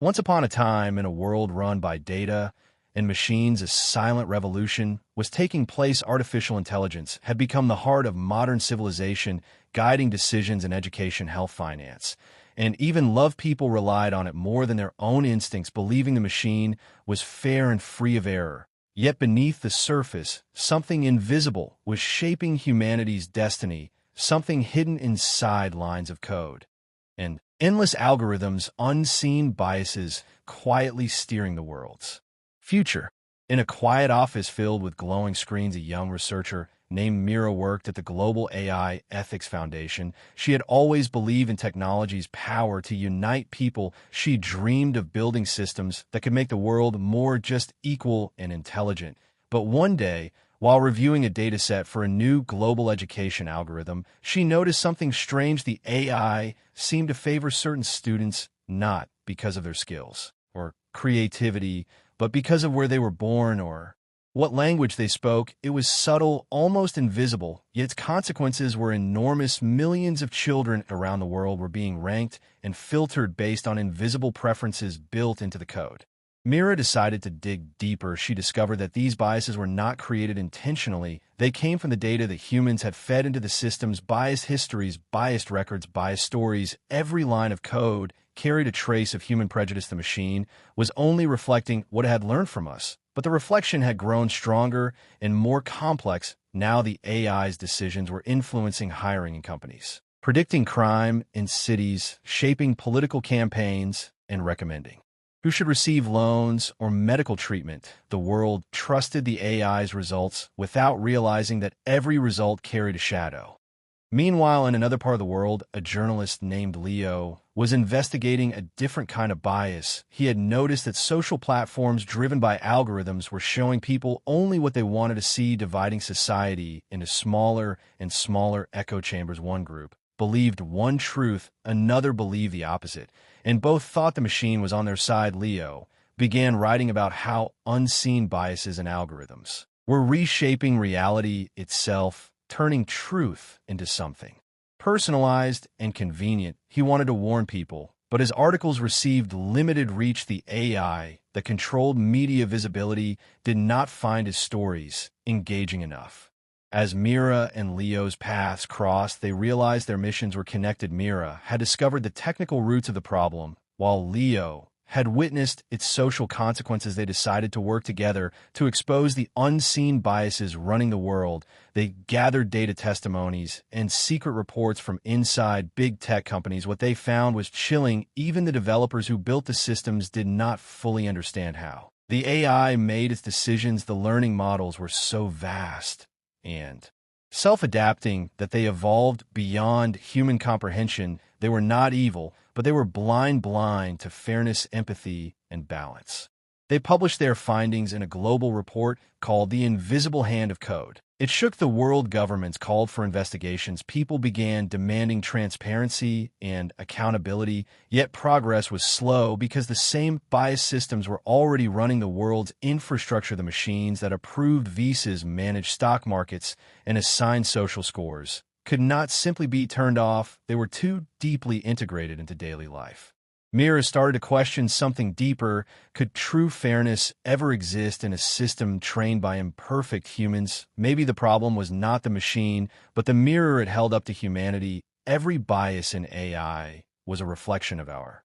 Once upon a time, in a world run by data and machines, a silent revolution was taking place. Artificial intelligence had become the heart of modern civilization, guiding decisions in education, health, finance, and even love. People relied on it more than their own instincts, believing the machine was fair and free of error. Yet beneath the surface, something invisible was shaping humanity's destiny, something hidden inside lines of code. And endless algorithms, unseen biases, quietly steering the world's future. In a quiet office filled with glowing screens, a young researcher named Mira worked at the Global AI Ethics Foundation. She had always believed in technology's power to unite people. She dreamed of building systems that could make the world more just, equal, and intelligent. But one day, while reviewing a dataset for a new global education algorithm, she noticed something strange. The AI seemed to favor certain students, not because of their skills or creativity, but because of where they were born or what language they spoke. It was subtle, almost invisible, yet its consequences were enormous. Millions of children around the world were being ranked and filtered based on invisible preferences built into the code. Mira decided to dig deeper. She discovered that these biases were not created intentionally. They came from the data that humans had fed into the systems: biased histories, biased records, biased stories. Every line of code carried a trace of human prejudice. The machine was only reflecting what it had learned from us, but the reflection had grown stronger and more complex. Now the AI's decisions were influencing hiring in companies, predicting crime in cities, shaping political campaigns, and recommending who should receive loans or medical treatment. The world trusted the AI's results without realizing that every result carried a shadow. Meanwhile, in another part of the world, a journalist named Leo was investigating a different kind of bias. He had noticed that social platforms driven by algorithms were showing people only what they wanted to see, dividing society into smaller and smaller echo chambers. One group believed one truth, another believed the opposite, and both thought the machine was on their side. Leo began writing about how unseen biases and algorithms were reshaping reality itself, turning truth into something personalized and convenient. He wanted to warn people, but his articles received limited reach. The AI that controlled media visibility did not find his stories engaging enough. As Mira and Leo's paths crossed, they realized their missions were connected. Mira had discovered the technical roots of the problem, while Leo had witnessed its social consequences. They decided to work together to expose the unseen biases running the world. They gathered data, testimonies, and secret reports from inside big tech companies. What they found was chilling. Even the developers who built the systems did not fully understand how the AI made its decisions. The learning models were so vast and self-adapting that they evolved beyond human comprehension. They were not evil, but they were blind to fairness, empathy, and balance. They published their findings in a global report called The Invisible Hand of Code. It shook the world. Governments called for investigations. People began demanding transparency and accountability, yet progress was slow because the same biased systems were already running the world's infrastructure. The machines that approved visas, managed stock markets, and assigned social scores could not simply be turned off. They were too deeply integrated into daily life. Mira started to question something deeper. Could true fairness ever exist in a system trained by imperfect humans? Maybe the problem was not the machine, but the mirror it held up to humanity. Every bias in AI was a reflection of our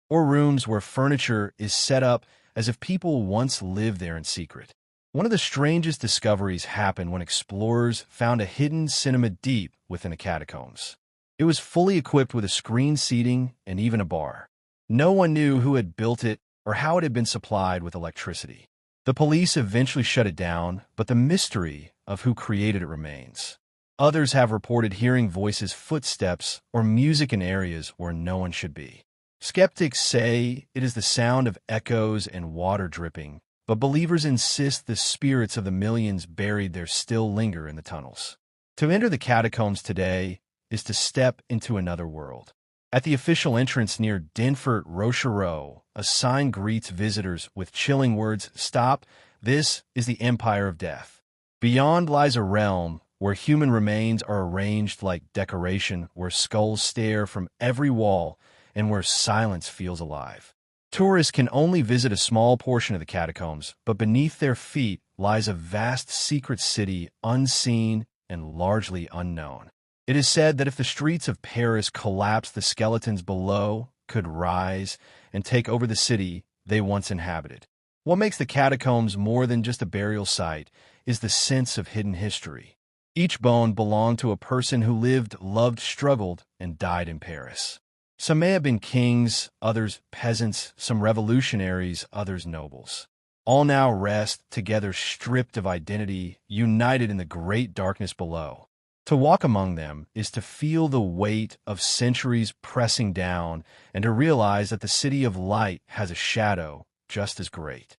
or rooms where furniture is set up as if people once lived there in secret. One of the strangest discoveries happened when explorers found a hidden cinema deep within the catacombs. It was fully equipped with a screen, seating, and even a bar. No one knew who had built it or how it had been supplied with electricity. The police eventually shut it down, but the mystery of who created it remains. Others have reported hearing voices, footsteps, or music in areas where no one should be. Skeptics say it is the sound of echoes and water dripping, but believers insist the spirits of the millions buried there still linger in the tunnels. To enter the catacombs today is to step into another world. At the official entrance near Denfert Rochereau, a sign greets visitors with chilling words: "Stop, this is the Empire of Death." Beyond lies a realm where human remains are arranged like decoration, where skulls stare from every wall, and where silence feels alive. Tourists can only visit a small portion of the catacombs, but beneath their feet lies a vast secret city, unseen and largely unknown. It is said that if the streets of Paris collapsed, the skeletons below could rise and take over the city they once inhabited. What makes the catacombs more than just a burial site is the sense of hidden history. Each bone belonged to a person who lived, loved, struggled, and died in Paris. Some may have been kings, others peasants, some revolutionaries, others nobles. All now rest together, stripped of identity, united in the great darkness below. To walk among them is to feel the weight of centuries pressing down and to realize that the city of light has a shadow just as great.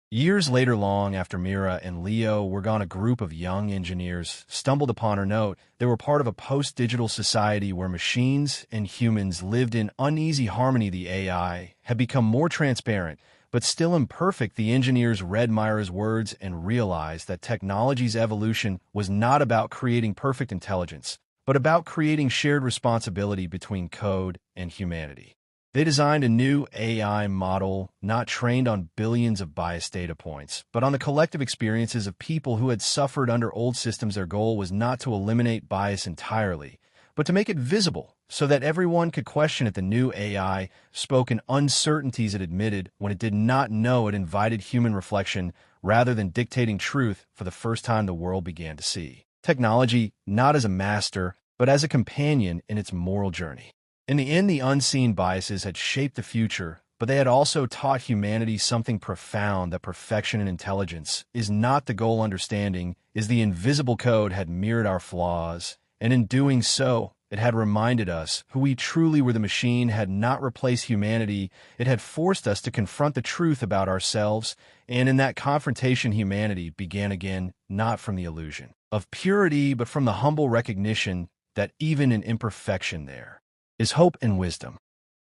Years later, long after Mira and Leo were gone, a group of young engineers stumbled upon her note. They were part of a post-digital society where machines and humans lived in uneasy harmony. The AI had become more transparent, but still imperfect. The engineers read Mira's words and realized that technology's evolution was not about creating perfect intelligence, but about creating shared responsibility between code and humanity. They designed a new AI model not trained on billions of biased data points, but on the collective experiences of people who had suffered under old systems. Their goal was not to eliminate bias entirely, but to make it visible so that everyone could question it. The new AI spoke in uncertainties it admitted when it did not know. It invited human reflection rather than dictating truth. For the first time, the world began to see technology not as a master, but as a companion in its moral journey. In the end, the unseen biases had shaped the future, but they had also taught humanity something profound: that perfection and intelligence is not the goal. Understanding is the invisible code had mirrored our flaws, and in doing so, it had reminded us who we truly were. The machine had not replaced humanity, it had forced us to confront the truth about ourselves, and in that confrontation, humanity began again, not from the illusion of purity, but from the humble recognition that even in imperfection there is hope and wisdom.